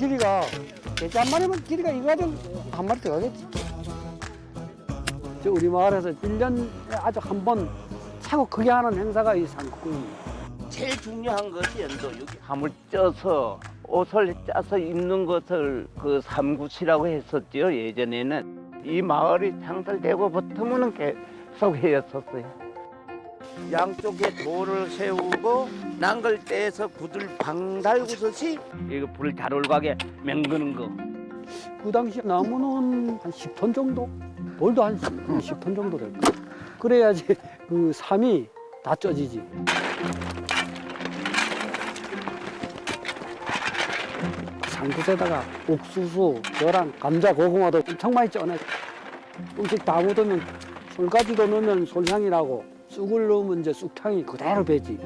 길이가 돼지 한 마리면 길이가 이거 가지고 한 마리 들어가겠지. 저 우리 마을에서 1년에 아주 한 번 최고 크게 하는 행사가 이 산국궁입니다. 제일 중요한 것이 연도 여기 함을 쪄서 옷을 짜서 입는 것을 그 삼구치라고 했었지요. 예전에는 이 마을이 창설되고부터는 계속 해였었어요. 양쪽에 돌을 세우고 낭걸 떼서 구들 방 달고서시 이거 불 잘 올가게 맹그는 거. 그 당시 나무는 한 10톤 정도? 돌도 한 10톤 정도 될 거야. 그래야지 그 삶이 다 쪄지지. 산굿에다가 옥수수, 계란, 감자, 고구마도 엄청 많이 쪄내. 음식 다 묻으면 솔가지도 넣으면 솔향이라고, 쑥을 넣으면 이제 쑥향이 그대로 배지.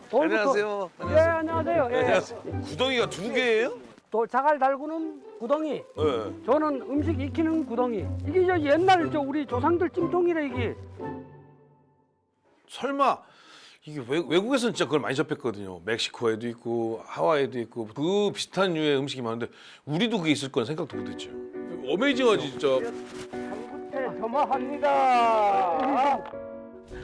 돌부터- 안녕하세요. 예, 안녕하세요. 예. 안녕하세요. 구덩이가 2개예요? 자갈 달구는 구덩이, 네. 저는 음식 익히는 구덩이. 이게 저 옛날 우리 조상들 찜통이래 이게. 설마 이게 외국에서는 진짜 그걸 많이 접했거든요. 멕시코에도 있고 하와이에도 있고 그 비슷한 류의 음식이 많은데 우리도 그게 있을 거는 생각도 못했죠. 어메이징하지 진짜. 한국에 점화합니다.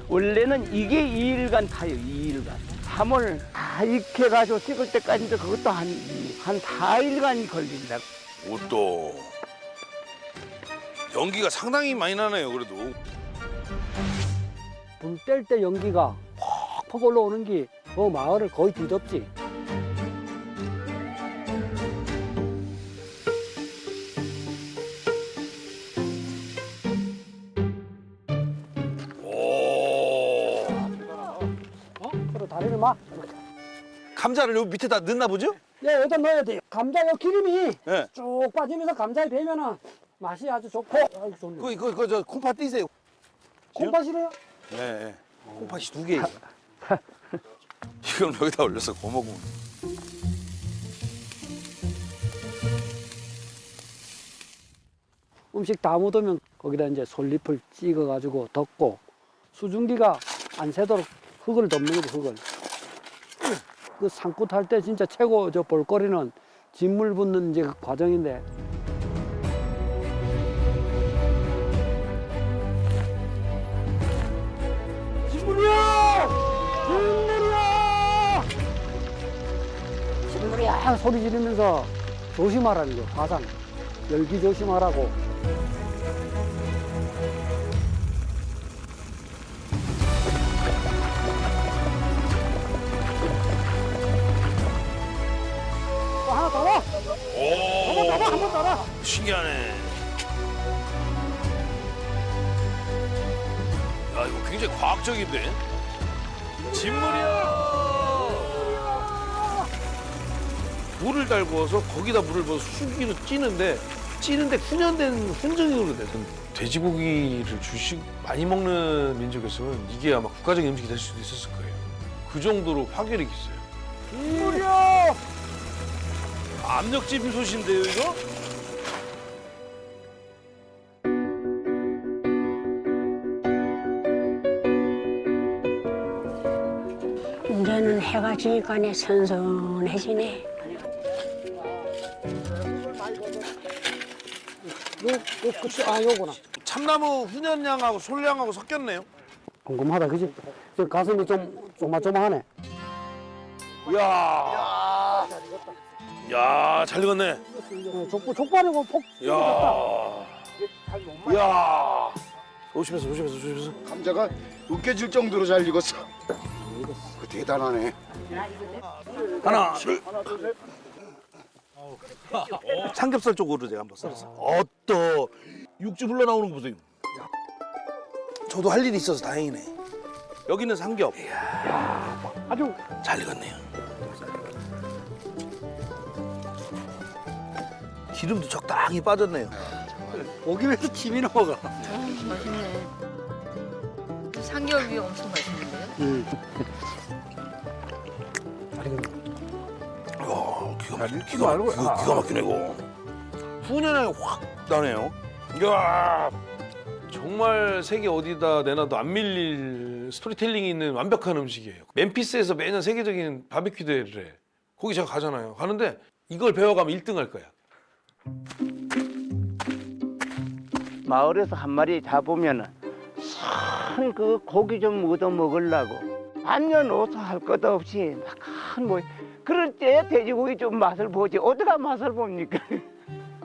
원래는 이게 2일간 타요. 2일간. 함을 다 익혀가지고 찍을 때까지 그것도 한 4일간이 걸린다고. 옷도 연기가 상당히 많이 나네요. 그래도. 불 뗄 때 연기가 퍽퍽 올라오는 게 그 마을을 거의 뒤덮지. 오. 서로 다리를 막. 감자를 여기 밑에다 넣나 보죠? 예, 여기다 넣어야 돼요. 감자 요 기름이 네. 쭉 빠지면서 감자에 배면은 맛이 아주 좋고. 아이고, 좋네. 그저 콩팥 띄세요. 콩팥이래요? 네. 네. 콩팥이 2개. 이건 여기다 올려서 구워 먹으면. 음식 다 묻으면 거기다 이제 솔잎을 찍어가지고 덮고 수증기가 안 새도록 흙을 덮는 거지, 흙을. 그 산꽃 할 때 진짜 최고 저 볼거리는 진물 붓는 이제 그 과정인데. 진물이야! 진물이야! 진물이야! 소리 지르면서 조심하라는 거, 화상. 열기 조심하라고. 또 하나 더 와! 오. 한번 더 와! 신기하네. 야 이거 굉장히 과학적인데. 진물이야. 물을 달구어서 거기다 물을 부어서 수기로 찌는데 훈연된 훈증으로 돼서 돼지고기를 많이 먹는 민족에서는 이게 아마 국가적인 음식이 될 수도 있었을 거예요. 그 정도로 파괴력이 있어요. 진물이야! 압력찜솥인데요 이거? 이제는 해가 지니까 선선해지네. 요 끝이, 요거나. 참나무 훈연향하고 솔향하고 섞였네요. 궁금하다, 그지? 저 가슴이 좀 조마조마하네. 이야. 야, 잘 익었네. 족발이고 폭. 이야. 이야. 조심해서. 감자가 으깨질 정도로 잘 익었어. 그 대단하네. 하나, 둘. 삼겹살 쪽으로 제가 한번 썰었어. 어떠 육즙 흘러나오는 거 보세요. 저도 할 일이 있어서 다행이네. 여기는 삼겹. 아주 잘 익었네요. 기름도 적당히 빠졌네요. 고기에서 침이 넘어가. 맛있네. 삼겹이 엄청 맛있는데요? 기가 막히네 이거. 훈연향이 확 나네요. 이야. 정말 세계 어디다 내놔도 안 밀릴 스토리텔링이 있는 완벽한 음식이에요. 멤피스에서 매년 세계적인 바비큐 대회를 해. 거기 제가 가잖아요. 가는데 이걸 배워가면 1등 할 거야. 마을에서 한 마리 잡으면은 그 고기 좀 얻어 먹으려고 반년 오서 할 것 없이 막뭐 그럴 때 돼지고기 좀 맛을 보지 어디가 맛을 봅니까?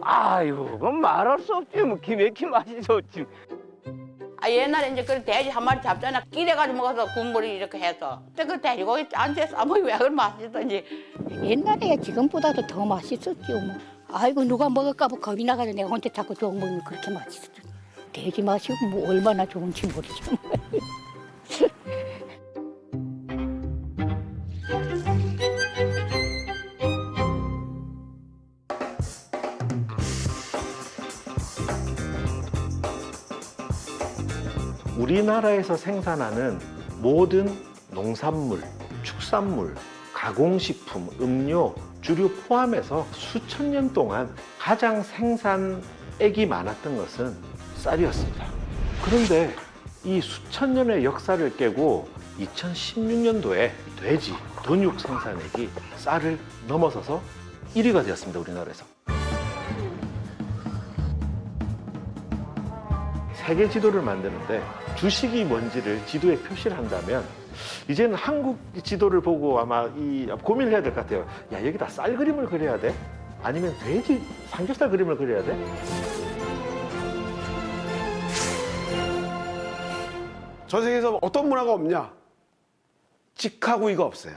아유, 그건 말할 수 없지. 뭐 기맥히 맛이 좋지. 아, 옛날에 이제 그 돼지 한 마리 잡잖아. 끼래가지고 먹어서 국물을 이렇게 해서. 근데 그 돼지고기 짠데 싸먹이 왜 그렇게 맛있던지. 옛날에 지금보다도 더 맛있었죠. 뭐. 아이고 누가 먹을까 봐 겁이 나가서 내가 혼자 자꾸 좀 먹으면 그렇게 맛있었죠. 돼지 맛이 뭐 얼마나 좋은지 모르죠. 우리나라에서 생산하는 모든 농산물, 축산물, 가공식품, 음료, 주류 포함해서 수천 년 동안 가장 생산액이 많았던 것은 쌀이었습니다. 그런데 이 수천 년의 역사를 깨고 2016년도에 돼지, 돈육 생산액이 쌀을 넘어서서 1위가 되었습니다, 우리나라에서. 세계 지도를 만드는데 주식이 뭔지를 지도에 표시를 한다면 이제는 한국 지도를 보고 아마 고민을 해야 될 것 같아요. 야, 여기다 쌀 그림을 그려야 돼? 아니면 돼지 삼겹살 그림을 그려야 돼? 전 세계에서 어떤 문화가 없냐? 직화구이가 없어요.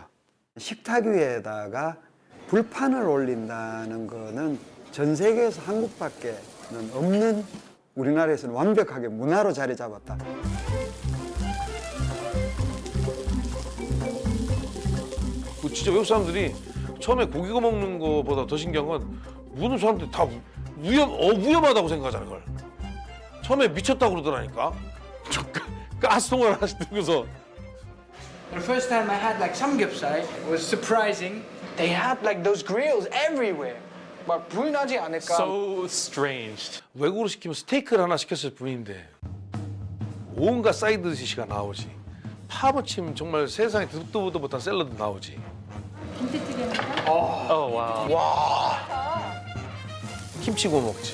식탁 위에다가 불판을 올린다는 거는 전 세계에서 한국밖에는 없는, 우리나라에서는 완벽하게 문화로 자리 잡았다. 진짜 외국 사람들이 처음에 고기 구워 먹는 거보다 더 신기한 건 모든 사람들이 다 위험하다고 생각하잖아요, 그걸. 처음에 미쳤다고 그러더라니까. 가스통을 하나씩 들고서. The first time I had like samgyeopsal was surprising. They had like those grills everywhere. 막 불 나지 않을까? So strange. 외국으로 시키면 스테이크를 하나 시켰을 뿐인데 온갖 사이드 디시가 나오지. 파무침 정말 세상에 듣도 보도 못한 샐러드 나오지. 김치찌개입니까? 와. 김치 구워 먹지.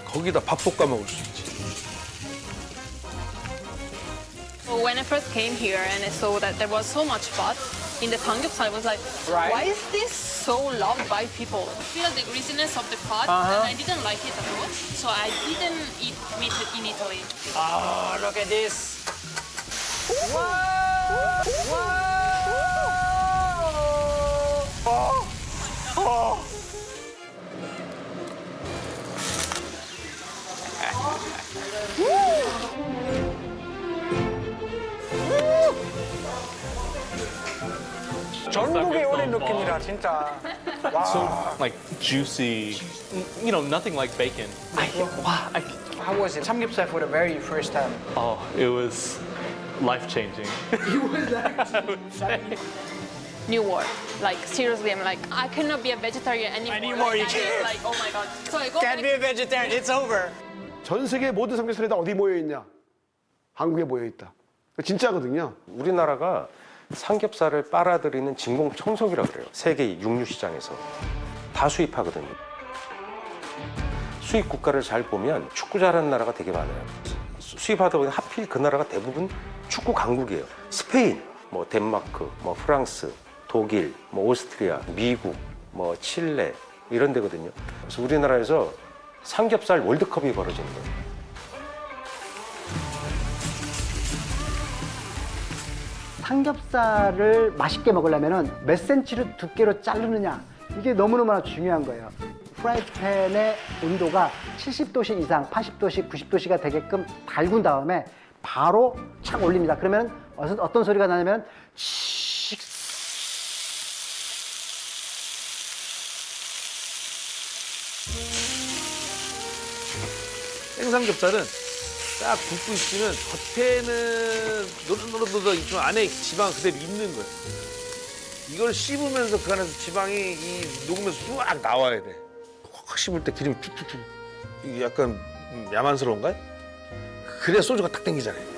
거기다 밥 볶아 먹을 수 있지. So when I first came here and I saw that there was so much pot in the samgyeopsal, I was like, why is this so loved by people? I feel the greasiness of the pot and I didn't like it at all. So I didn't eat meat in Italy. Oh, look at this. 전국에 오는 느낌이라 진짜. So like juicy, you know, nothing like bacon. How was it? Samgyeopsal for the very first time. Oh, it was life-changing. New world. Like seriously, I'm like, I cannot be a vegetarian anymore. Anymore, you Like, can't. like, oh my god. So I go Can't be a vegetarian. It's over. 전 세계 모든 삼겹살이 다 어디 모여 있냐? 한국에 모여 있다. 진짜거든요. 우리나라가 삼겹살을 빨아들이는 진공 청소기라고 그래요. 세계 육류 시장에서 다 수입하거든요. 수입 국가를 잘 보면 축구 잘하는 나라가 되게 많아요. 수입하다 보니 하필 그 나라가 대부분 축구 강국이에요. 스페인, 뭐 덴마크, 뭐 프랑스, 독일, 뭐 오스트리아, 미국, 뭐 칠레 이런 데거든요. 그래서 우리나라에서 삼겹살 월드컵이 벌어지는 거예요. 삼겹살을 맛있게 먹으려면 몇 센치를 두께로 자르느냐, 이게 너무너무나 중요한 거예요. 프라이팬의 온도가 70도씨 이상, 80도씨, 90도씨가 되게끔 달군 다음에 바로 착 올립니다. 그러면 어떤 소리가 나냐면 생삼겹살은 딱 굽고 있으면 겉에는 노릇노릇 있지만 안에 지방 그대로 있는 거예요. 이걸 씹으면서 그 안에서 지방이 녹으면서 쑥 나와야 돼. 확 씹을 때 기름이 쭉쭉쭉. 이게 약간 야만스러운가요? 그래야 소주가 딱 땡기잖아요.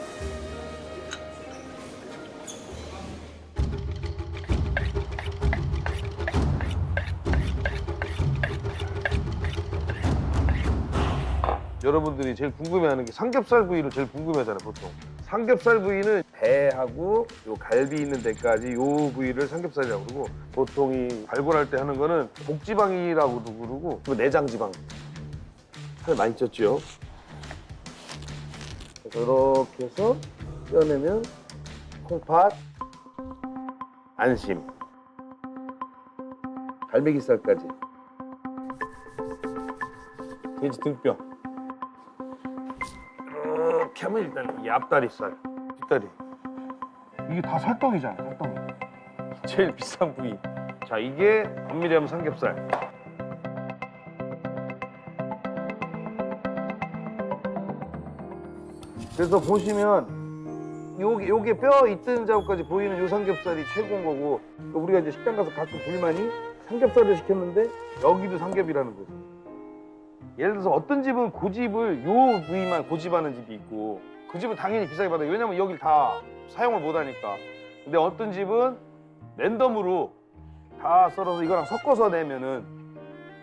여러분들이 제일 궁금해하는 게 삼겹살 부위를 제일 궁금해하잖아요, 보통. 삼겹살 부위는 배하고 요 갈비 있는 데까지 요 부위를 삼겹살이라고 그러고, 보통 이 발골할 때 하는 거는 복지방이라고도 그러고 내장지방. 살 많이 쪘죠? 이렇게 해서 떼어내면 콩팥, 안심, 갈매기살까지, 돼지 등뼈. 이렇게 하면 일단 이 앞다리살, 뒷다리. 이게 다 살덩이잖아요, 살덩이. 제일 비싼 부위. 자, 이게 엄밀히 하면 삼겹살. 그래서 보시면 요게 뼈 있던 자국까지 보이는 요 삼겹살이 최고인 거고, 우리가 이제 식당 가서 가끔 불만이 삼겹살을 시켰는데 여기도 삼겹이라는 거죠. 예를 들어서 어떤 집은 고집을 요 부위만 고집하는 집이 있고, 그 집은 당연히 비싸게 받아요. 왜냐면 여길 다 사용을 못 하니까. 근데 어떤 집은 랜덤으로 다 썰어서 이거랑 섞어서 내면은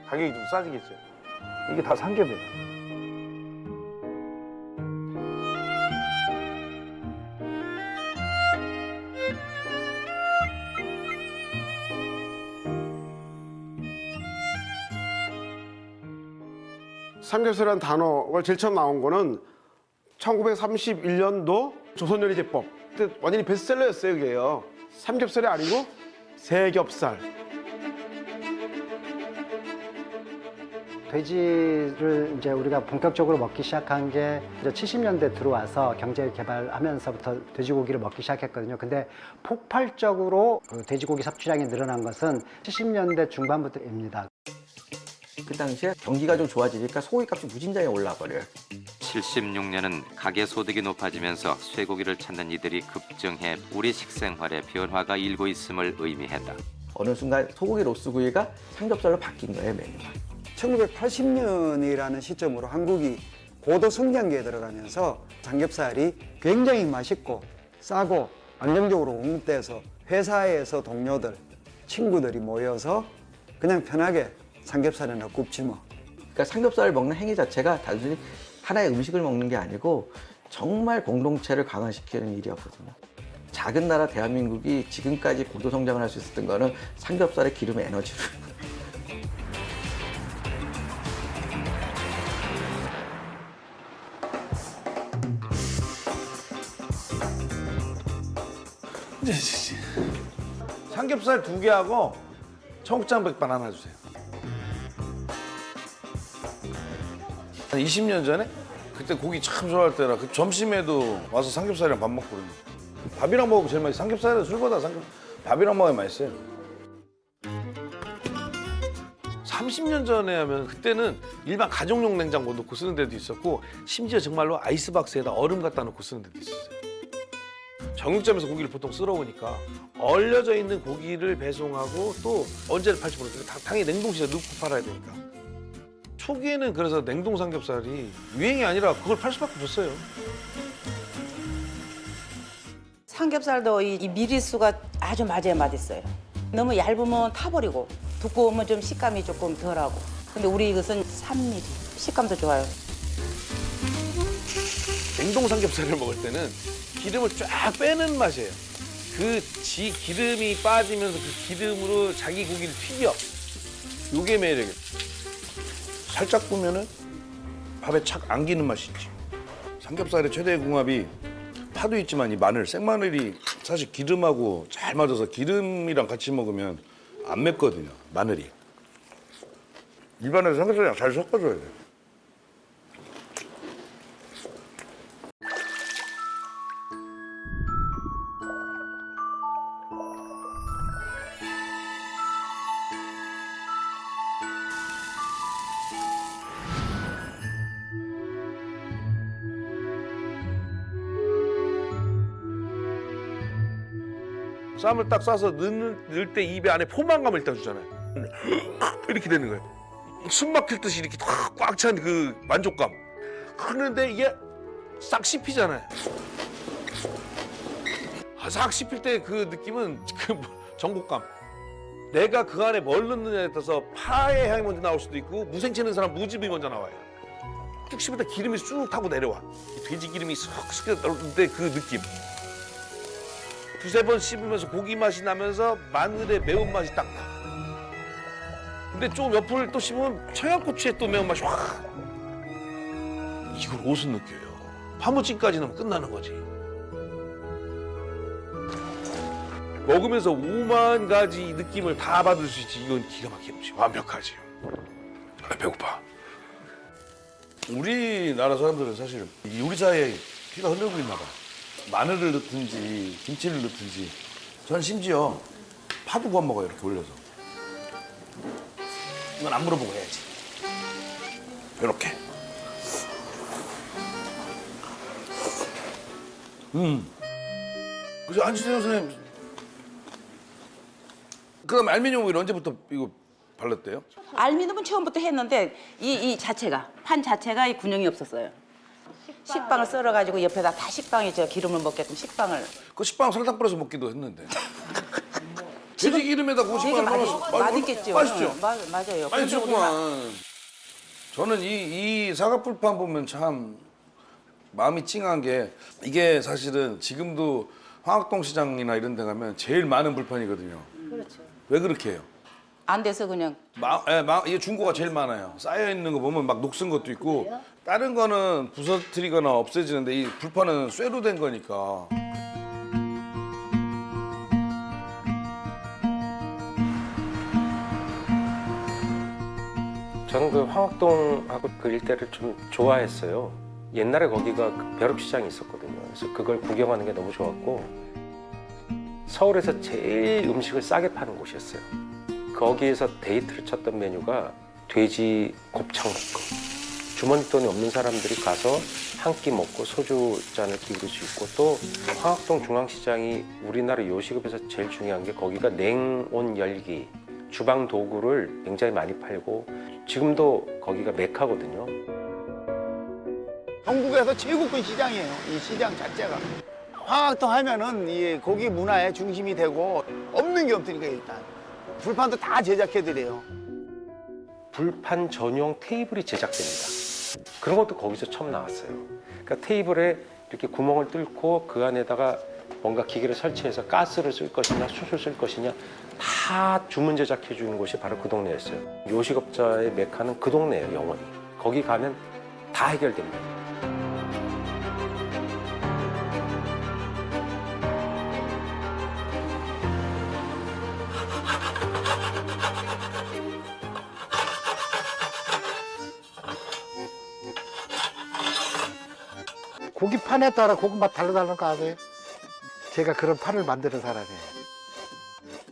가격이 좀 싸지겠죠. 이게 다 삼겹이에요. 삼겹살이라는 단어가 제일 처음 나온 거는 1931년도 조선요리제법. 그때 완전히 베스트셀러였어요, 그게요. 삼겹살이 아니고 세겹살. 돼지를 이제 우리가 본격적으로 먹기 시작한 게 이제 70년대 들어와서 경제 개발하면서부터 돼지고기를 먹기 시작했거든요. 근데 폭발적으로 그 돼지고기 섭취량이 늘어난 것은 70년대 중반부터입니다. 그 당시에 경기가 좀 좋아지니까 소고기값이 무진장에 올라버려요. 76년은 가계 소득이 높아지면서 쇠고기를 찾는 이들이 급증해 우리 식생활에 변화가 일고 있음을 의미했다. 어느 순간 소고기 로스구이가 삼겹살로 바뀐 거예요, 메뉴가. 1980년이라는 시점으로 한국이 고도 성장기에 들어가면서 삼겹살이 굉장히 맛있고 싸고 안정적으로 공급돼서 회사에서 동료들, 친구들이 모여서 그냥 편하게 삼겹살이나 굽지 뭐. 그러니까 삼겹살을 먹는 행위 자체가 단순히 하나의 음식을 먹는 게 아니고 정말 공동체를 강화시키는 일이었거든요. 작은 나라 대한민국이 지금까지 고도 성장을 할 수 있었던 거는 삼겹살의 기름의 에너지로. 삼겹살 2개하고 청국장 백반 하나 주세요. 한 20년 전에 그때 고기 참 좋아할 때라 그 점심에도 와서 삼겹살이랑 밥 먹거든요. 밥이랑 먹으면 제일 맛있어요. 삼겹살은 술보다 밥이랑 먹으면 맛있어요. 30년 전에 하면 그때는 일반 가정용 냉장고 넣고 쓰는 데도 있었고, 심지어 정말로 아이스박스에다 얼음 갖다 놓고 쓰는 데도 있었어요. 정육점에서 고기를 보통 쓸어오니까 얼려져 있는 고기를 배송하고 또 언제 팔지 모르니까 당연히 냉동실에 넣고 팔아야 되니까. 초기에는 그래서 냉동 삼겹살이 유행이 아니라 그걸 팔 수밖에 없었어요. 삼겹살도 이 미리수가 아주 맞아야 맛있어요. 너무 얇으면 타버리고 두꺼우면 좀 식감이 조금 덜하고. 근데 우리 이것은 3mm, 식감도 좋아요. 냉동 삼겹살을 먹을 때는 기름을 쫙 빼는 맛이에요. 그 기름이 빠지면서 그 기름으로 자기 고기를 튀겨. 요게 매력이에요. 살짝 구우면은 밥에 착 안기는 맛이 있지. 삼겹살의 최대 궁합이 파도 있지만 이 마늘, 생마늘이 사실 기름하고 잘 맞아서 기름이랑 같이 먹으면 안 맵거든요, 마늘이. 입안에서 삼겹살이랑 잘 섞어줘야 돼요. 쌈을 딱 싸서 넣을 때 입에 안에 포만감을 일단 주잖아요. 이렇게 되는 거예요. 숨 막힐 듯이 이렇게 꽉 찬 그 만족감. 그런데 이게 싹 씹히잖아요. 싹 씹힐 때 그 느낌은 그 정곡감. 내가 그 안에 뭘 넣느냐에 따라서 파의 향이 먼저 나올 수도 있고 무생채 넣는 사람 무즙이 먼저 나와요. 뚝뚝 씹으다 기름이 쑥 타고 내려와. 이 돼지 기름이 쓱쓱 떨어질 때 그 느낌. 두세 번 씹으면서 고기 맛이 나면서 마늘의 매운맛이 딱 나. 근데 좀 옆을 또 씹으면 청양고추의 또 매운맛이 확. 이걸 어디서 느껴요? 파무침까지 넣으면 끝나는 거지. 먹으면서 5만 가지 느낌을 다 받을 수 있지. 이건 기가 막힌 음식. 완벽하지. 아, 배고파. 우리나라 사람들은 사실 이 요리사의 피가 흐르고 있나 봐. 마늘을 넣든지 김치를 넣든지. 전 심지어 파도 구워 먹어요. 이렇게 올려서. 이건 안 물어보고 해야지. 이렇게. 그래서 안치세요 선생님. 그다음에 알미늄 오일 언제부터 이거 발랐대요? 알미늄은 처음부터 했는데 이 자체가 판 자체가 이 균형이 없었어요. 식빵을 썰어가지고 옆에다 다 식빵에 저 기름을 먹게끔 식빵을. 그 식빵 설탕 뿌려서 먹기도 했는데. 돼지 기름에다 그 식빵을 넣어서 맛있겠죠. 맛있죠. 맞아요. 많이 드셨구만. 저는 이 사과불판 보면 참 마음이 찡한 게 이게 사실은 지금도 황학동 시장이나 이런 데 가면 제일 많은 불판이거든요. 그렇죠. 왜 그렇게 해요? 안 돼서 그냥. 이게 중고가 제일 많아요. 쌓여 있는 거 보면 막 녹슨 것도 있고 다른 거는 부서뜨리거나 없애지는데 이 불판은 쇠로 된 거니까. 저는 그 황학동하고 그 일대를 좀 좋아했어요. 옛날에 거기가 그 벼룩시장이 있었거든요. 그래서 그걸 구경하는 게 너무 좋았고 서울에서 제일 음식을 싸게 파는 곳이었어요. 거기에서 데이트를 쳤던 메뉴가 돼지 곱창볶음. 주머니 돈이 없는 사람들이 가서 한 끼 먹고 소주 잔을 기울일 수 있고 또 황학동 중앙시장이 우리나라 요식업에서 제일 중요한 게 거기가 냉온 열기, 주방 도구를 굉장히 많이 팔고 지금도 거기가 메카거든요. 전국에서 최고 큰 시장이에요. 이 시장 자체가. 황학동 하면은 이 고기 문화의 중심이 되고 없는 게 없으니까 일단. 불판도 다 제작해드려요. 불판 전용 테이블이 제작됩니다. 그런 것도 거기서 처음 나왔어요. 그러니까 테이블에 이렇게 구멍을 뚫고 그 안에다가 뭔가 기계를 설치해서 가스를 쓸 것이냐 숯을 쓸 것이냐 다 주문 제작해 주는 곳이 바로 그 동네였어요. 요식업자의 메카는 그 동네예요, 영원히. 거기 가면 다 해결됩니다. 고기 판에 따라 고기 맛 다르다는 거 아세요? 제가 그런 판을 만드는 사람이에요.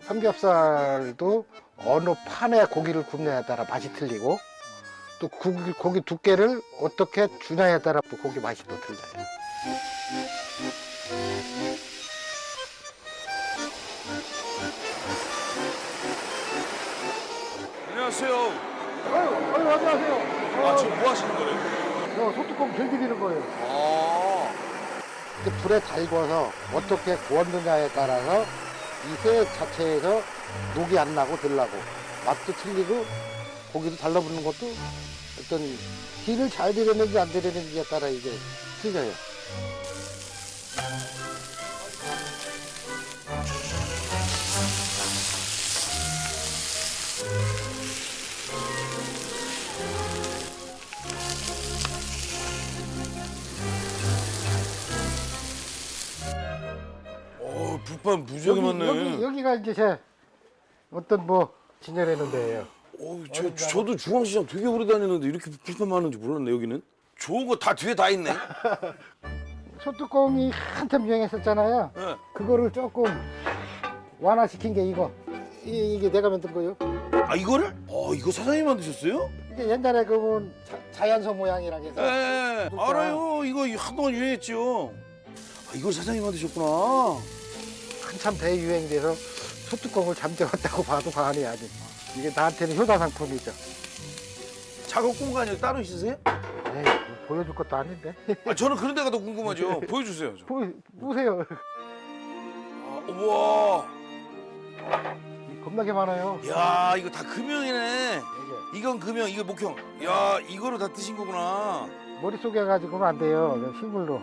삼겹살도 어느 판에 고기를 굽느냐에 따라 맛이 틀리고 또 고기 두께를 어떻게 주냐에 따라 또 고기 맛이 또 틀려요. 안녕하세요. 안녕하세요. 아 지금 뭐 하시는 거예요? 소뚜껑 길들이는 거예요. 불에 잘 구워서 어떻게 구웠느냐에 따라서 이 새 자체에서 녹이 안 나고 덜 나고 맛도 틀리고 고기도 달라붙는 것도 어떤 기를 잘 들였는지 안 들였는지에 따라 이게 틀려요. 불판 무지하게 많네. 여기가 이제 제 어떤 뭐 지내려는 데예요. 저도 중앙시장 되게 오래 다니는데 이렇게 불판 많은지 몰랐네. 여기는 좋은 거 다 뒤에 다 있네. 소뚜껑이 한참 유행했었잖아요. 네. 그거를 조금 완화시킨 게 이게 내가 만든 거예요. 아 이거를? 이거 사장님 만드셨어요? 이게 옛날에 그분 자연소 모양이라고 해서. 네, 알아요. 이거 한동안 유행했죠. 이걸 사장님 만드셨구나. 한참 대유행돼서 소뚜껑을 잠재웠다고 봐도 과언이 아니에요. 이게 나한테는 효자 상품이죠. 작업 공간이 따로 있으세요? 에이, 보여줄 것도 아닌데. 저는 그런 데가 더 궁금하죠. 보여주세요. 보세요. 우와. 겁나게 많아요. 야 이거 다 금형이네. 이건 금형, 이거 목형. 야 이거로 다 뜨신 거구나. 머릿속에 가지고는 안 돼요. 힘으로.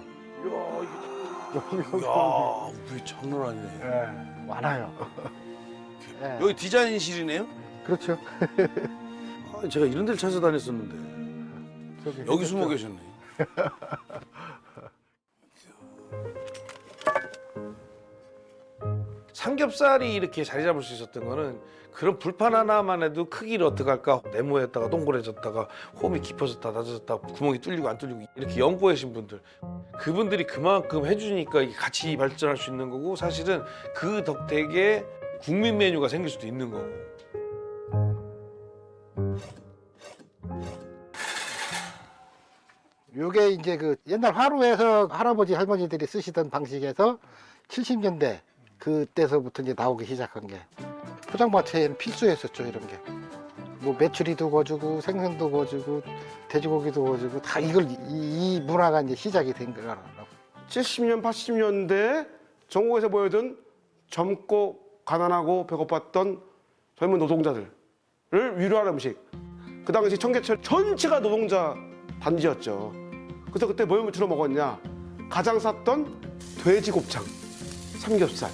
이야, 왜 장난 아니네. 예, 많아요. 예. 여기 디자인실이네요? 그렇죠. 아, 제가 이런 데를 찾아다녔었는데. 여기 숨어 계셨네. 삼겹살이 이렇게 자리 잡을 수 있었던 거는 그런 불판 하나만 해도 크기를 어떻게 할까 네모였다가 동그래졌다가 홈이 깊어졌다 낮아졌다 구멍이 뚫리고 안 뚫리고 이렇게 연구하신 분들 그분들이 그만큼 해주니까 이게 같이 발전할 수 있는 거고 사실은 그 덕택에 국민 메뉴가 생길 수도 있는 거고. 요게 이제 그 옛날 화로에서 할아버지 할머니들이 쓰시던 방식에서 70년대 그때서부터 이제 나오기 시작한 게 포장마차에는 필수였었죠. 이런 게 뭐 메추리도 구워주고 생선도 구워주고 돼지고기도 구워주고 다 이걸 이 문화가 이제 시작이 된 거라고. 70년, 80년대 전국에서 모여든 젊고 가난하고 배고팠던 젊은 노동자들을 위로하는 음식. 그 당시 청계천 전체가 노동자 단지였죠. 그래서 그때 뭘 주로 먹었냐? 가장 쌌던 돼지곱창, 삼겹살.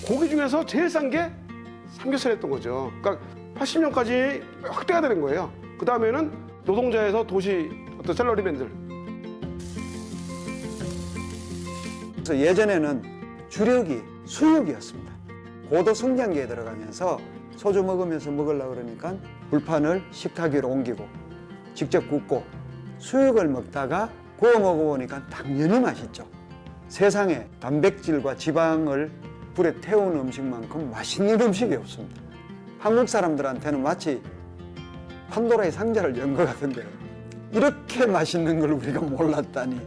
고기 중에서 제일 싼 게 삼겹살이었던 거죠. 그러니까 80년까지 확대가 되는 거예요. 그 다음에는 노동자에서 도시 어떤 샐러리맨들. 그래서 예전에는 주력이 수육이었습니다. 고도 성장기에 들어가면서 소주 먹으면서 먹으려고 그러니까 불판을 식탁 위로 옮기고 직접 굽고 수육을 먹다가 구워 먹어보니까 당연히 맛있죠. 세상에 단백질과 지방을 불에 태운 음식만큼 맛있는 음식이 없습니다. 한국 사람들한테는 마치 판도라의 상자를 연 것 같은데요. 이렇게 맛있는 걸 우리가 몰랐다니.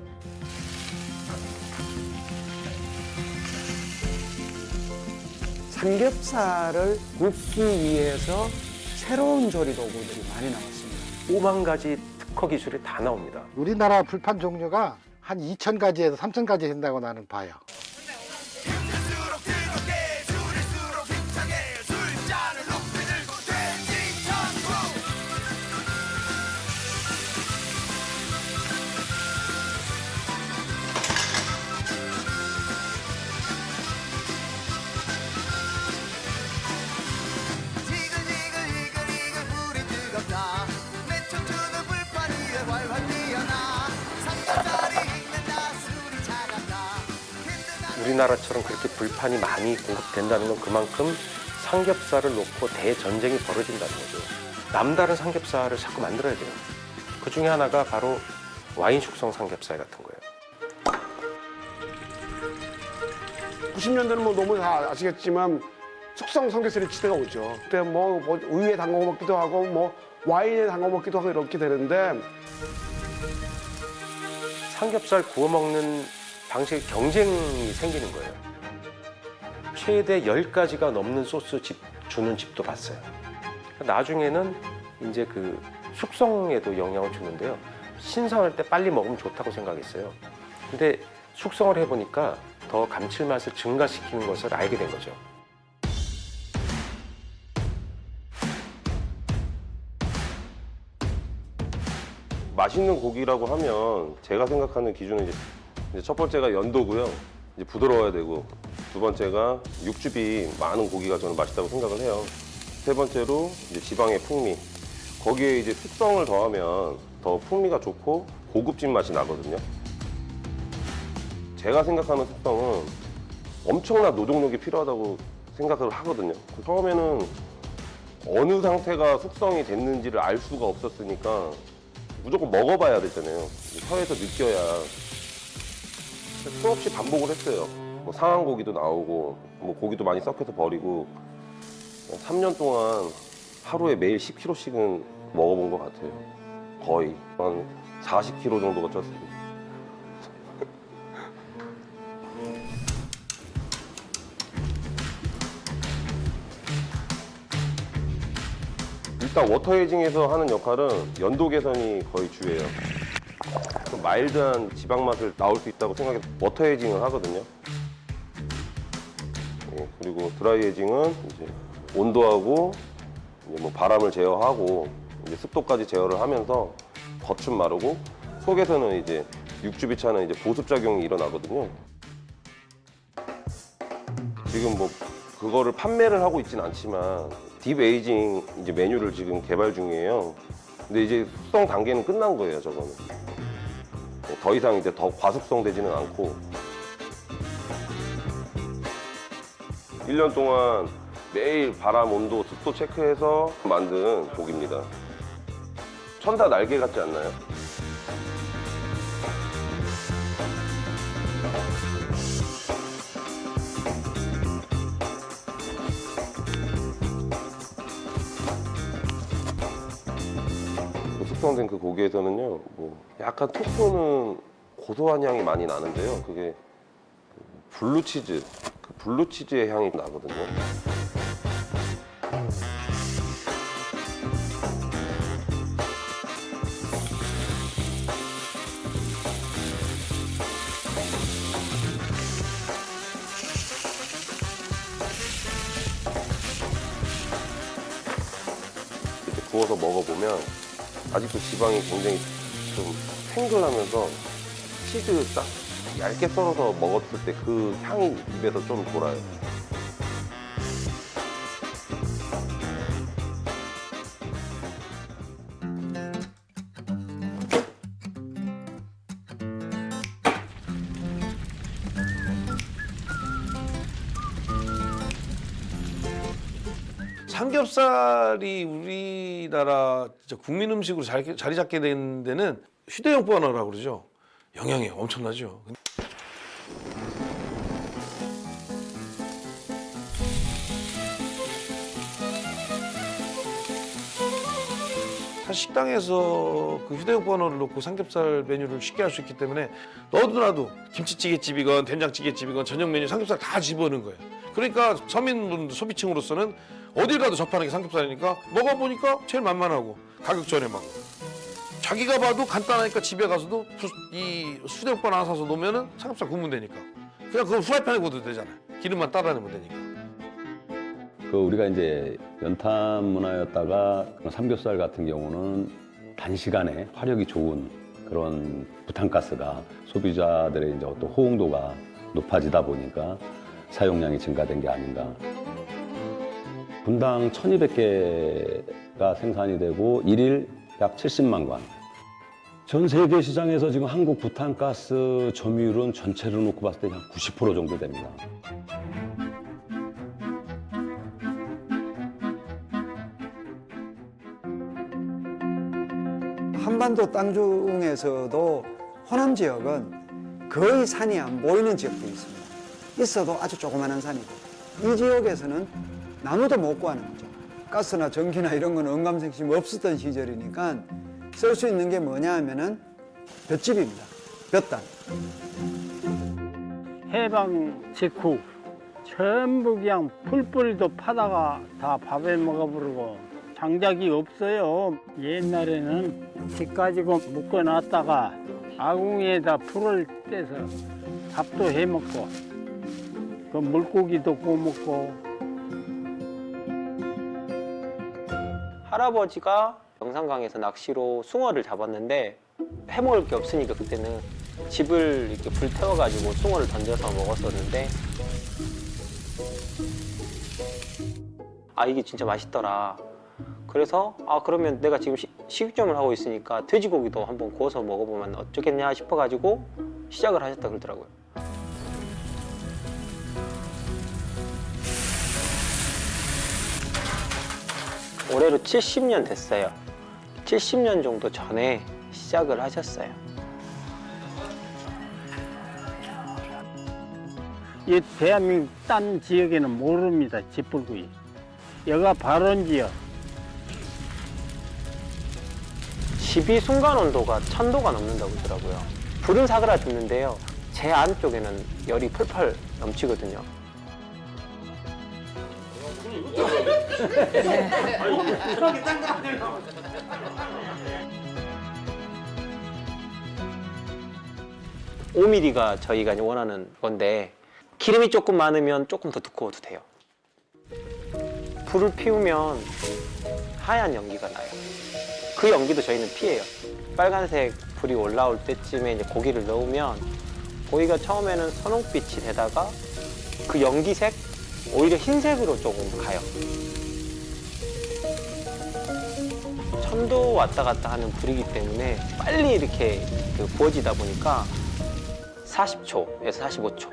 삼겹살을 굽기 위해서 새로운 조리 도구들이 많이 나왔습니다. 5만 가지 특허 기술이 다 나옵니다. 우리나라 불판 종류가 한 2,000가지에서 3,000가지 된다고 나는 봐요. 우리나라처럼 그렇게 불판이 많이 공급된다는 건 그만큼 삼겹살을 놓고 대전쟁이 벌어진다는 거죠. 남다른 삼겹살을 자꾸 만들어야 돼요. 그 중에 하나가 바로 와인 숙성 삼겹살 같은 거예요. 90년대는 뭐 너무 다 아시겠지만 숙성 삼겹살이 시대가 오죠. 그때 뭐 우유에 담궈 먹기도 하고 뭐 와인에 담궈 먹기도 하고 이렇게 되는데 삼겹살 구워 먹는 방식에 경쟁이 생기는 거예요. 최대 10가지가 넘는 소스 주는 집도 봤어요. 나중에는 이제 그 숙성에도 영향을 주는데요. 신선할 때 빨리 먹으면 좋다고 생각했어요. 근데 숙성을 해보니까 더 감칠맛을 증가시키는 것을 알게 된 거죠. 맛있는 고기라고 하면 제가 생각하는 기준은 이제 첫 번째가 연도고요. 이제 부드러워야 되고 두 번째가 육즙이 많은 고기가 저는 맛있다고 생각을 해요. 세 번째로 이제 지방의 풍미. 거기에 이제 숙성을 더하면 더 풍미가 좋고 고급진 맛이 나거든요. 제가 생각하는 숙성은 엄청난 노동력이 필요하다고 생각을 하거든요. 처음에는 어느 상태가 숙성이 됐는지를 알 수가 없었으니까 무조건 먹어봐야 되잖아요. 혀에서 느껴야. 수없이 반복을 했어요. 뭐 상한 고기도 나오고 뭐 고기도 많이 썩혀서 버리고 3년 동안 하루에 매일 10kg씩은 먹어본 것 같아요. 거의 한 40kg 정도가 쪘습니다. 일단 워터 에이징에서 하는 역할은 연도 개선이 거의 주예요. 좀 마일드한 지방 맛을 나올 수 있다고 생각해서 워터 에이징을 하거든요. 예, 그리고 드라이 에이징은 이제 온도하고 이제 뭐 바람을 제어하고 이제 습도까지 제어를 하면서 겉은 마르고 속에서는 이제 육즙이 차는 이제 보습 작용이 일어나거든요. 지금 뭐 그거를 판매를 하고 있진 않지만 딥 에이징 이제 메뉴를 지금 개발 중이에요. 근데 이제 숙성 단계는 끝난 거예요, 저거는. 더 이상 이제 더 과숙성되지는 않고 1년 동안 매일 바람 온도, 습도 체크해서 만든 고기입니다. 천사 날개 같지 않나요? 숙성된 그 고기에서는요, 뭐 약간 토프는 고소한 향이 많이 나는데요. 그게 블루치즈, 그 블루치즈의 향이 나거든요. 이렇게 구워서 먹어보면 아직도 지방이 굉장히 좀 탱글하면서 치즈 딱 얇게 썰어서 먹었을 때 그 향이 입에서 좀 돌아요. 삼겹살이 우리나라 진짜 국민 음식으로 자리 잡게 된 데는 휴대용 버너라고 그러죠. 영향이 엄청나죠. 사실 식당에서 그 휴대용 버너를 놓고 삼겹살 메뉴를 쉽게 할 수 있기 때문에 너도 나도 김치찌개집이건 된장찌개집이건 저녁 메뉴 삼겹살 다 집어넣는 거예요. 그러니까 서민분들 소비층으로서는 어딜 가도 접하는 게 삼겹살이니까 먹어보니까 제일 만만하고 가격 저렴하고 자기가 봐도 간단하니까 집에 가서도 이 휴대용 버너 하나 사서 놓으면은 삼겹살 구우면 되니까 그냥 그걸 후라이팬에 구워도 되잖아요. 기름만 따라내면 되니까. 그 우리가 이제 연탄 문화였다가 삼겹살 같은 경우는 단시간에 화력이 좋은 그런 부탄가스가 소비자들의 이제 어떤 호응도가 높아지다 보니까 사용량이 증가된 게 아닌가. 분당 1,200개가 생산이 되고 일일 약 70만 관. 전 세계 시장에서 지금 한국 부탄가스 점유율은 전체를 놓고 봤을 때 한 90% 정도 됩니다. 한반도 땅 중에서도 호남 지역은 거의 산이 안 보이는 지역도 있습니다. 있어도 아주 조그마한 산이고 이 지역에서는 나무도 못 구하는 거죠. 가스나 전기나 이런 건 언감생심 없었던 시절이니까 쓸 수 있는 게 뭐냐 하면은 볏짚입니다. 볏단. 해방 직후 전부 그냥 풀뿌리도 파다가 다 밥에 먹어버리고 장작이 없어요. 옛날에는 집 가지고 묶어놨다가 아궁이에다 불을 떼서 밥도 해먹고 그 물고기도 구워 먹고. 할아버지가 영산강에서 낚시로 숭어를 잡았는데 해먹을 게 없으니까 그때는 집을 이렇게 불 태워가지고 숭어를 던져서 먹었었는데 아 이게 진짜 맛있더라. 그래서 아 그러면 내가 지금 식육점을 하고 있으니까 돼지고기도 한번 구워서 먹어보면 어쩌겠냐 싶어가지고 시작을 하셨다 그러더라고요. 올해로 70년 됐어요. 70년 정도 전에 시작을 하셨어요. 이 대한민국 딴 지역에는 모릅니다. 짚불구이. 여기가 발원 지역. 집이 순간 온도가 1000도가 넘는다고 그러더라고요. 불은 사그라드는데요. 제 안쪽에는 열이 펄펄 넘치거든요. (5mm가) 저희가 원하는 건데 기름이 조금 많으면 조금 더 두꺼워도 돼요. 불을 피우면 하얀 연기가 나요. 그 연기도 저희는 피해요. 빨간색 불이 올라올 때쯤에 이제 고기를 넣으면 고기가 처음에는 선홍빛이 되다가 그 연기색 오히려 흰색으로 조금 가요. 천도 왔다 갔다 하는 불이기 때문에 빨리 이렇게 구워지다 보니까 40초에서 45초.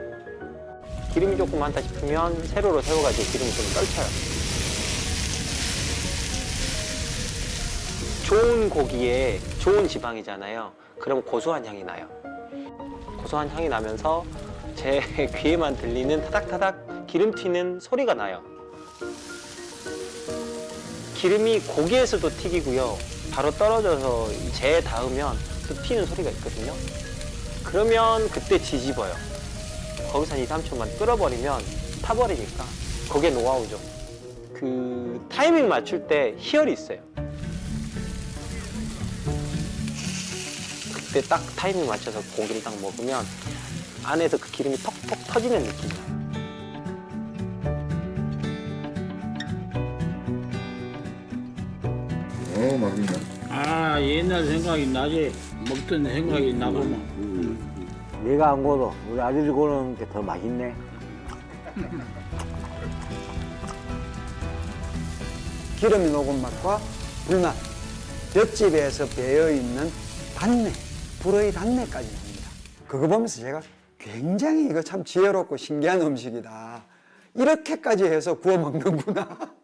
기름이 조금 많다 싶으면 세로로 세워가지고 기름을 좀 떨쳐요. 좋은 고기에 좋은 지방이잖아요. 그럼 고소한 향이 나요. 고소한 향이 나면서 제 귀에만 들리는 타닥타닥 기름 튀는 소리가 나요. 기름이 고기에서도 튀기고요. 바로 떨어져서 재에 닿으면 또 튀는 소리가 있거든요. 그러면 그때 뒤집어요. 거기서 한 2, 3초만 끓어버리면 타버리니까 그게 노하우죠. 그 타이밍 맞출 때 희열이 있어요. 그때 딱 타이밍 맞춰서 고기를 딱 먹으면 안에서 그 기름이 톡톡 터지는 느낌이에요. 맛있네. 아, 옛날 생각이 나지. 먹던 생각이 나고만. 내가 안 고도 우리 아들이 고는 게 더 맛있네. 기름이 녹은 맛과 불맛, 볏집에서 배어있는 단내, 불의 단내까지 납니다. 그거 보면서 제가 굉장히 이거 참 지혜롭고 신기한 음식이다. 이렇게까지 해서 구워 먹는구나.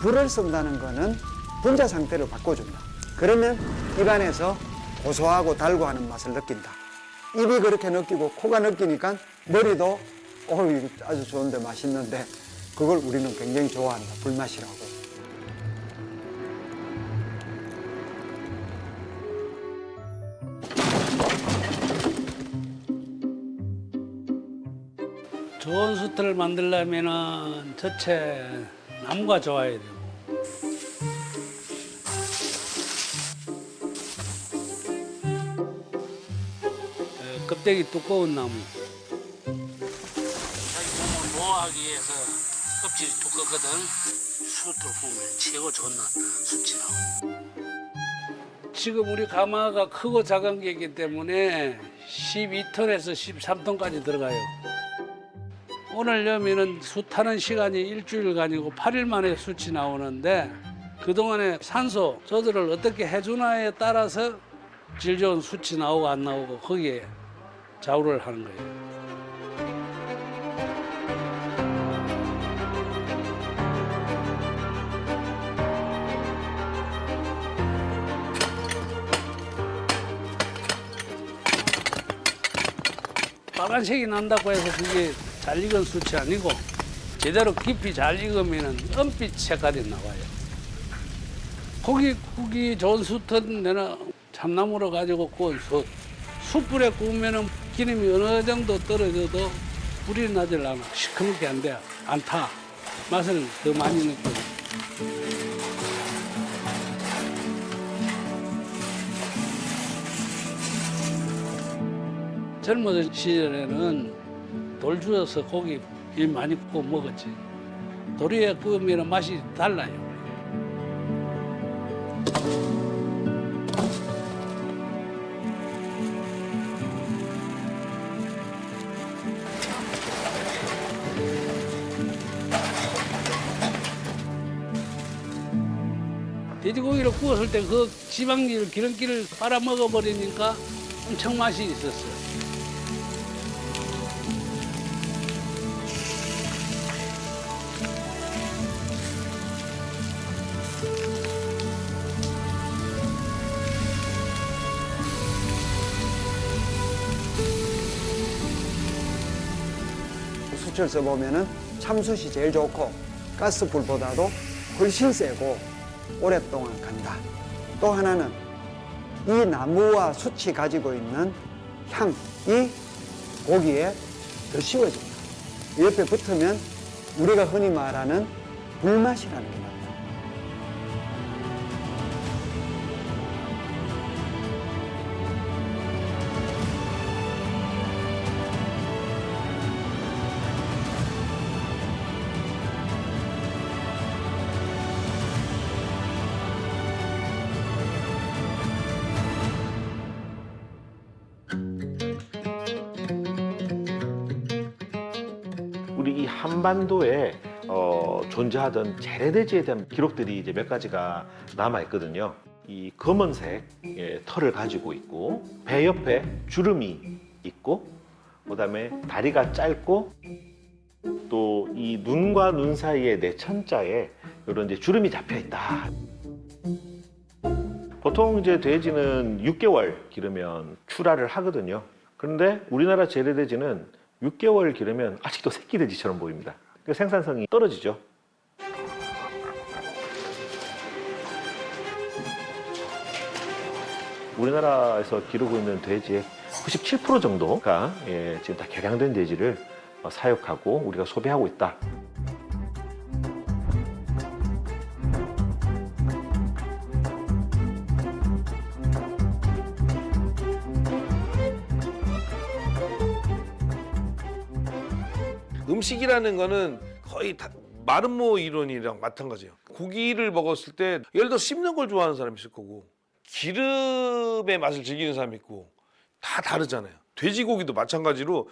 불을 쓴다는 거는 분자 상태를 바꿔준다. 그러면 입안에서 고소하고 달고 하는 맛을 느낀다. 입이 그렇게 느끼고 코가 느끼니까 머리도 이거 아주 좋은데 맛있는데 그걸 우리는 굉장히 좋아한다. 불맛이라고. 좋은 수트를 만들려면은 전체 나무가 좋아야 되고 껍데기 두꺼운 나무. 자기 몸을 보호하기 위해서 껍질이 두껍거든. 수트를 보면 최고 좋은 수치 나오고. 지금 우리 가마가 크고 작은 게 있기 때문에 12톤에서 13톤까지 들어가요. 오늘 여면은 숯하는 시간이 일주일간이고 8일 만에 숯이 나오는데 그동안에 산소 조절을 어떻게 해주나에 따라서 질 좋은 숯이 나오고 안 나오고 거기에 좌우를 하는 거예요. 빨간색이 난다고 해서 그게 잘 익은 숯이 아니고 제대로 깊이 잘 익으면 은빛 색깔이 나와요. 고기 구기 좋은 숯은 내가 참나무로 가지고 구운 숯. 숯불에 구우면 기름이 어느 정도 떨어져도 불이 나질 않아. 시커멓게 안 돼. 안 타. 맛을 더 많이 느껴. 젊은 시절에는 돌 주워서 고기 많이 구워 먹었지. 돌 위에 구우면 맛이 달라요. 돼지고기를 구웠을 때 그 지방질, 기름기를 빨아먹어 버리니까 엄청 맛이 있었어요. 숯을 써보면은 참숯이 제일 좋고 가스불보다도 훨씬 세고 오랫동안 간다. 또 하나는 이 나무와 숯이 가지고 있는 향이 고기에 더 씌워진다. 옆에 붙으면 우리가 흔히 말하는 불맛이라는 게 난다. 한반도에 존재하던 재래돼지에 대한 기록들이 이제 몇 가지가 남아 있거든요. 이 검은색 털을 가지고 있고 배 옆에 주름이 있고 그다음에 다리가 짧고 또 이 눈과 눈 사이에 내천자에 이런 이제 주름이 잡혀 있다. 보통 이제 돼지는 6개월 기르면 출하를 하거든요. 그런데 우리나라 재래돼지는 6개월 기르면 아직도 새끼 돼지처럼 보입니다. 그러니까 생산성이 떨어지죠. 우리나라에서 기르고 있는 돼지의 97% 정도가 지금 다 개량된 돼지를 사육하고 우리가 소비하고 있다. 음식이라는 거는 거의 다 마름모 이론이랑 마찬가지예요. 고기를 먹었을 때 예를 들어 씹는 걸 좋아하는 사람이 있을 거고 기름의 맛을 즐기는 사람이 있고 다 다르잖아요. 돼지고기도 마찬가지로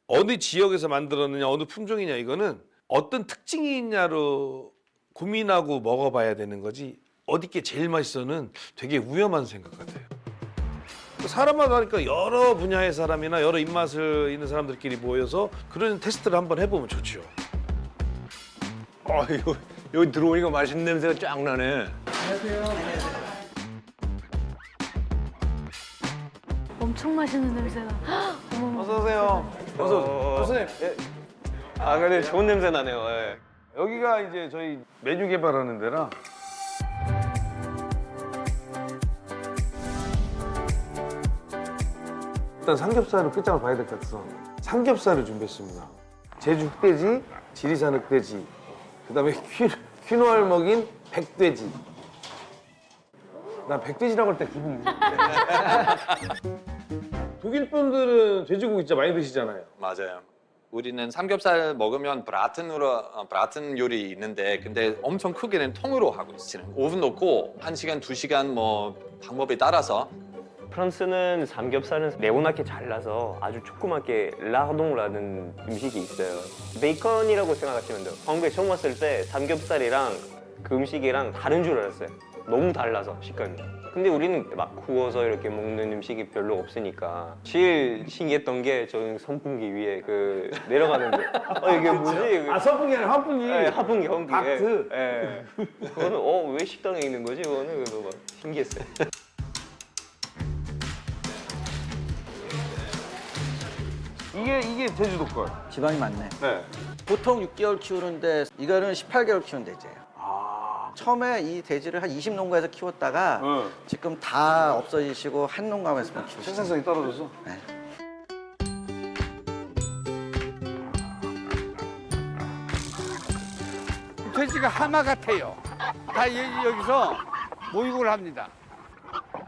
어느 지역에서 만들었느냐 어느 품종이냐 이거는 어떤 특징이 있냐로 고민하고 먹어봐야 되는 거지 어디 게 제일 맛있어는 되게 위험한 생각 같아요. 사람마다 하니까 여러 분야의 사람이나 여러 입맛을 있는 사람들끼리 모여서 그런 테스트를 한번 해보면 좋죠. 여기 들어오니까 맛있는 냄새가 쫙 나네. 엄청 맛있는 냄새가. 어서 오세요. 교수님. 아 근데 좋은 냄새 나네요. 예. 여기가 이제 저희 메뉴 개발하는 데라. 일단 삼겹살을 끝장을 봐야 될 것 같아서 삼겹살을 준비했습니다. 제주 흑돼지, 지리산 흑돼지, 그다음에 퀴노아를 먹인 백돼지. 난 백돼지라고 할 때 기분이 독일 분들은 돼지고기 진짜 많이 드시잖아요. 맞아요. 우리는 삼겹살 먹으면 브라튼 요리 있는데 근데 엄청 크게는 통으로 하고 있어요. 오븐 넣고 1시간, 2시간 뭐 방법에 따라서. 프랑스는 삼겹살은 네모나게 잘라서 아주 조그맣게 라동라는 음식이 있어요. 베이컨이라고 생각하시면 돼요. 한국에 처음 왔을 때 삼겹살이랑 그 음식이랑 다른 줄 알았어요. 너무 달라서 식감이. 근데 우리는 막 구워서 이렇게 먹는 음식이 별로 없으니까 제일 신기했던 게 저는 선풍기 위에 그 내려가는데 이게 뭐지? 아 선풍기 아니라 환풍기. 네, 환풍기. 박트. 예. 그거는 왜 식당에 있는 거지? 그거는 그래서 막 신기했어요. 이게 제주도 걸. 지방이 많네. 네. 보통 6개월 키우는데 이거는 18개월 키우는 돼지예요. 처음에 이 돼지를 한 20농가에서 키웠다가 지금 다 없어지시고 한 농가에서만 키우시죠. 생산성이 떨어져서? 네. 돼지가 하마 같아요. 다 여기서 모육을 합니다.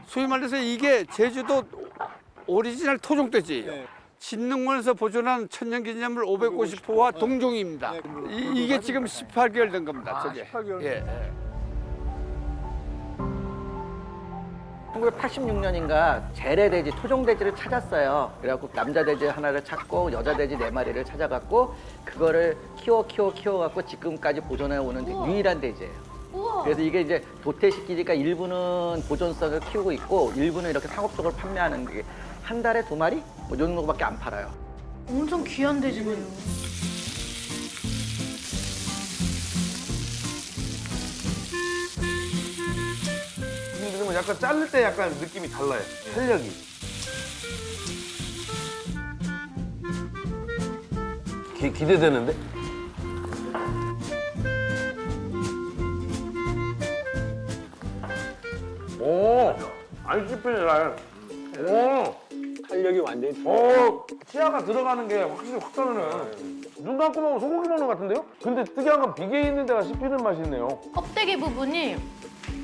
소위 말해서 이게 제주도 오리지널 토종돼지예요. 진흥원에서 보존한 천년기념물 550호와 동종입니다. 이게 지금 18개월 된 겁니다. 저게. 18개월. 예. 1986년인가 재래돼지, 토종돼지를 찾았어요. 그래갖고 남자돼지 하나를 찾고 여자돼지 4마리를 찾아갖고 그거를 키워갖고 지금까지 보존해오는 유일한 돼지예요. 그래서 이게 이제 도태시키니까 일부는 보존성을 키우고 있고 일부는 이렇게 상업적으로 판매하는 게 한 달에 2마리? 뭐 이런 거밖에 안 팔아요. 엄청 귀한 돼지네요. 그러면 약간 자를 때 약간 느낌이 달라요. 탄력이. 기대되는데? 오, 안 씹히네 잘. 오, 탄력이 완전히. 치아가 들어가는 게 확실히 확 다르네. 눈 감고 먹으면 소고기 먹는 것 같은데요? 근데 특이한 건 비계 있는 데가 씹히는 맛이 있네요. 껍데기 부분이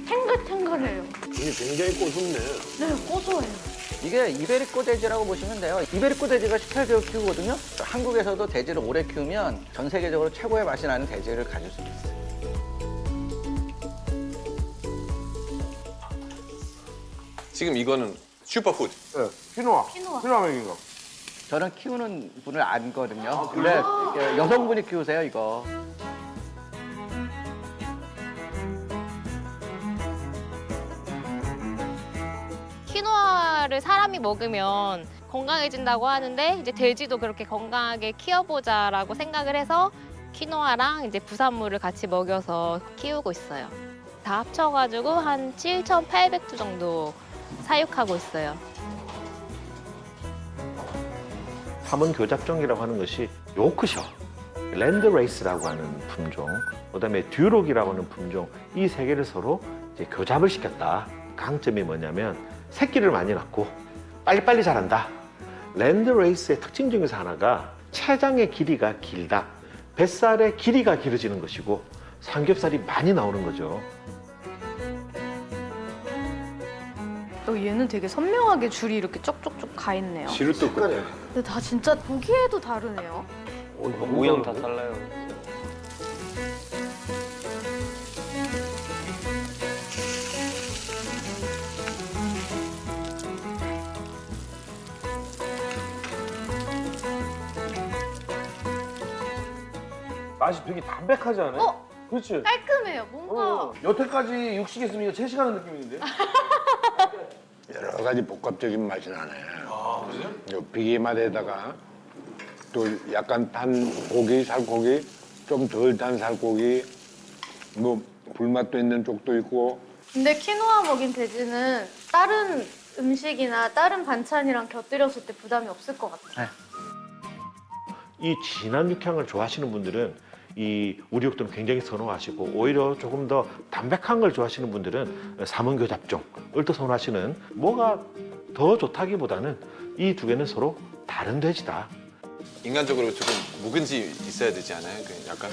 탱글탱글해요. 굉장히 고소네. 네, 고소해요. 이게 이베리코 돼지라고 보시면 돼요. 이베리코 돼지가 18개월 키우거든요. 한국에서도 돼지를 오래 키우면 전 세계적으로 최고의 맛이 나는 돼지를 가질 수 있어요. 지금 이거는 슈퍼푸드. 네, 퀴노아. 퀴노아. 퀴노아 먹인 거. 저는 키우는 분을 알거든요. 근데 여성분이 키우세요, 이거. 키노아를 사람이 먹으면 건강해진다고 하는데 이제 돼지도 그렇게 건강하게 키워보자라고 생각을 해서 키노아랑 이제 부산물을 같이 먹여서 키우고 있어요. 다 합쳐가지고 한 7,800두 정도 사육하고 있어요. 삼원 교잡종이라고 하는 것이 요크셔, 랜드레이스라고 하는 품종, 그다음에 듀록이라고 하는 품종, 이 세 개를 서로 이제 교잡을 시켰다. 강점이 뭐냐면 새끼를 많이 낳고 빨리빨리 자란다. 랜드레이스의 특징 중에서 하나가 체장의 길이가 길다. 뱃살의 길이가 길어지는 것이고 삼겹살이 많이 나오는 거죠. 얘는 되게 선명하게 줄이 이렇게 쪽쪽쪽 가 있네요. 지루도 끝에. 근데 다 진짜 보기에도 다르네요. 모양 다 달라요. 맛이 되게 담백하지 않아요? 그렇지. 깔끔해요. 뭔가 여태까지 육식했으면 이거 채식하는 느낌인데? 여러 가지 복합적인 맛이 나네. 아, 그래요? 요 비계 맛에다가 또 약간 단 고기, 살코기, 좀 덜 단 살코기, 뭐 불맛도 있는 쪽도 있고. 근데 키노아 먹인 돼지는 다른 음식이나 다른 반찬이랑 곁들였을 때 부담이 없을 것 같아요. 이 진한 육향을 좋아하시는 분들은 이 우리 육들은 굉장히 선호하시고 오히려 조금 더 담백한 걸 좋아하시는 분들은 삼원교 잡종을 또 선호하시는 뭐가 더 좋다기보다는 이 두 개는 서로 다른 돼지다. 인간적으로 조금 묵은지 있어야 되지 않아요? 그 약간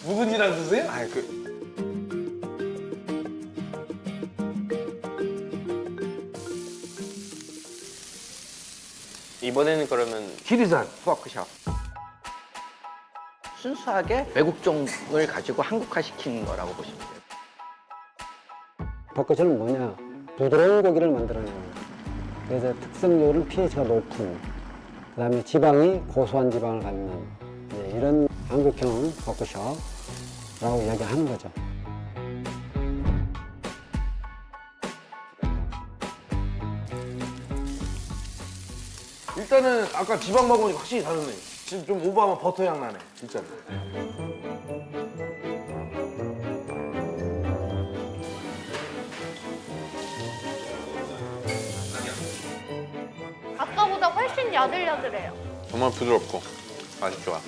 묵은지란 뜻이에요? 아, 그 이번에는 그러면 지리산 포크샵. 순수하게 외국종을 가지고 한국화시킨 거라고 보시면 돼요. 벚꽃은 뭐냐? 부드러운 고기를 만들어내는 거예요. 그래서 특성적으로 pH가 높은, 그다음에 지방이 고소한 지방을 갖는 이런 한국형 벚꽃이라고 이야기하는 거죠. 일단은 아까 지방 먹으니까 확실히 다르네. 지금 좀 오버하면 버터 향 나네, 진짜로. 아까보다 훨씬 야들야들해요. 정말 부드럽고 맛이 좋아.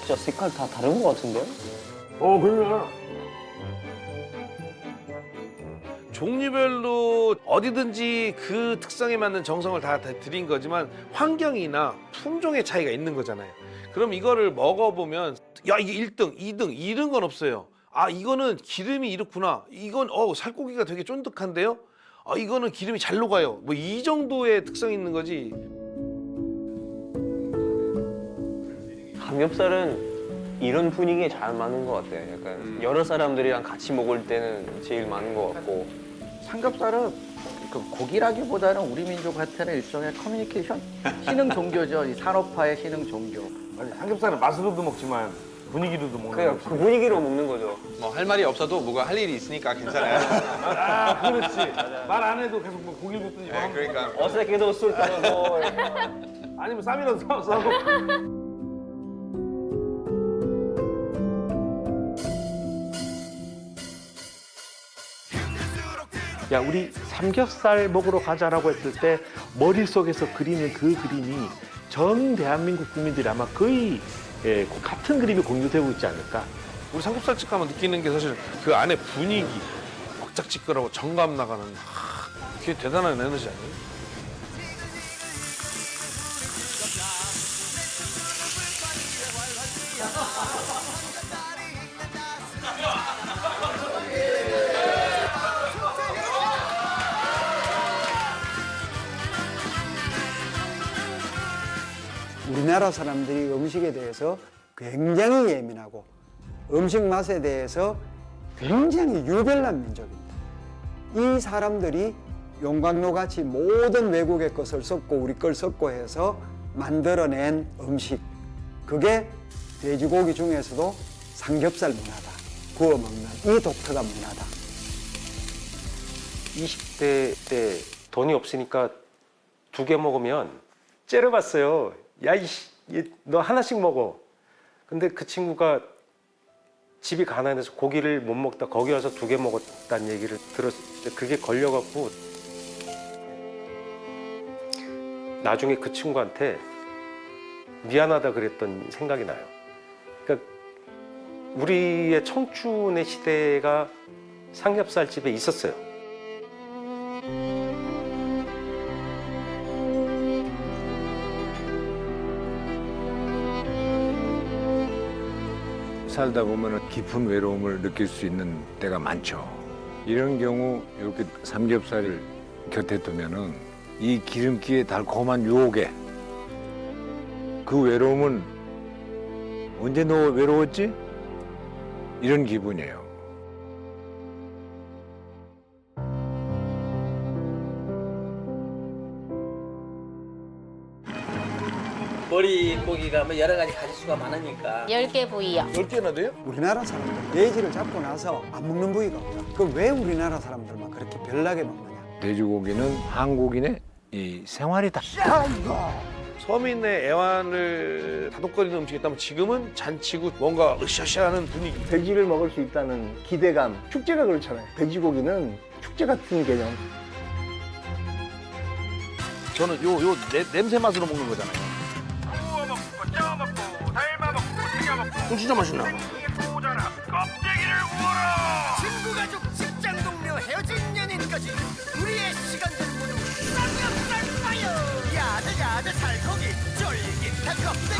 진짜 색깔 다 다른 것 같은데요? 그러네. 종류별로 어디든지 그 특성에 맞는 정성을 다 드린 거지만 환경이나 품종의 차이가 있는 거잖아요. 그럼 이거를 먹어보면 야 이게 1등, 2등 이런 건 없어요. 아 이거는 기름이 이렇구나. 이건 살코기가 되게 쫀득한데요. 아 이거는 기름이 잘 녹아요. 뭐 이 정도의 특성이 있는 거지. 삼겹살은 이런 분위기에 잘 맞는 것 같아요. 약간 여러 사람들이랑 같이 먹을 때는 제일 맞는 것 같고. 삼겹살은 그 고기라기보다는 우리 민족한테는 일종의 커뮤니케이션 신흥 종교죠. 이 산업화의 신흥 종교. 아니 삼겹살은 맛으로도 먹지만 분위기로도 먹는 그냥 거지. 그 분위기로 먹는 거죠. 뭐 할 말이 없어도 뭐가 할 일이 있으니까 괜찮아요. 아 그렇지. 말 안 해도 계속 뭐 고기를 굽든지. 네, 그러니까. 어색해도 술 따라서. 아니면 쌈이라도 싸고. 야, 우리 삼겹살 먹으러 가자라고 했을 때 머릿속에서 그리는 그 그림이 전 대한민국 국민들이 아마 거의 같은 그림이 공유되고 있지 않을까. 우리 삼겹살집 가면 느끼는 게 사실 그 안에 분위기, 왁작지껄하고 정감 나가는 그게 대단한 에너지 아니에요? 우리나라 사람들이 음식에 대해서 굉장히 예민하고 음식 맛에 대해서 굉장히 유별난 민족입니다. 이 사람들이 용광로 같이 모든 외국의 것을 섞고 우리 걸 섞고 해서 만들어낸 음식. 그게 돼지고기 중에서도 삼겹살 문화다. 구워 먹는 이 독특한 문화다. 20대 때 돈이 없으니까 2개 먹으면 째려봤어요. 야, 너 하나씩 먹어. 근데 그 친구가 집이 가난해서 고기를 못 먹다 거기 와서 2개 먹었다는 얘기를 들었을 때 그게 걸려갖고 나중에 그 친구한테 미안하다 그랬던 생각이 나요. 그러니까 우리의 청춘의 시대가 삼겹살 집에 있었어요. 살다 보면 깊은 외로움을 느낄 수 있는 때가 많죠. 이런 경우 이렇게 삼겹살을 곁에 두면은 이 기름기의 달콤한 유혹에 그 외로움은 언제 너 외로웠지? 이런 기분이에요. 머리고기가 뭐 여러 가지 가짓수가 많으니까 10개 부위요. 10개나 돼요? 우리나라 사람들 돼지를 잡고 나서 안 먹는 부위가 없다. 그럼 왜 우리나라 사람들만 그렇게 별나게 먹느냐? 돼지고기는 한국인의 이 생활이다. 서민의 애환을 다독거리는 음식이 있다면 지금은 잔치고 뭔가 으쌰으쌰하는 분위기. 돼지를 먹을 수 있다는 기대감. 축제가 그렇잖아요. 돼지고기는 축제 같은 개념. 저는 요 냄새 맛으로 먹는 거잖아요. 진짜 맛있나? 친구, 가족, 직장 동료, 헤어진 연인까지 우리의 시간들 모두 삼겹살 파이어. 야들야들 살코기 쫄깃한 껍데기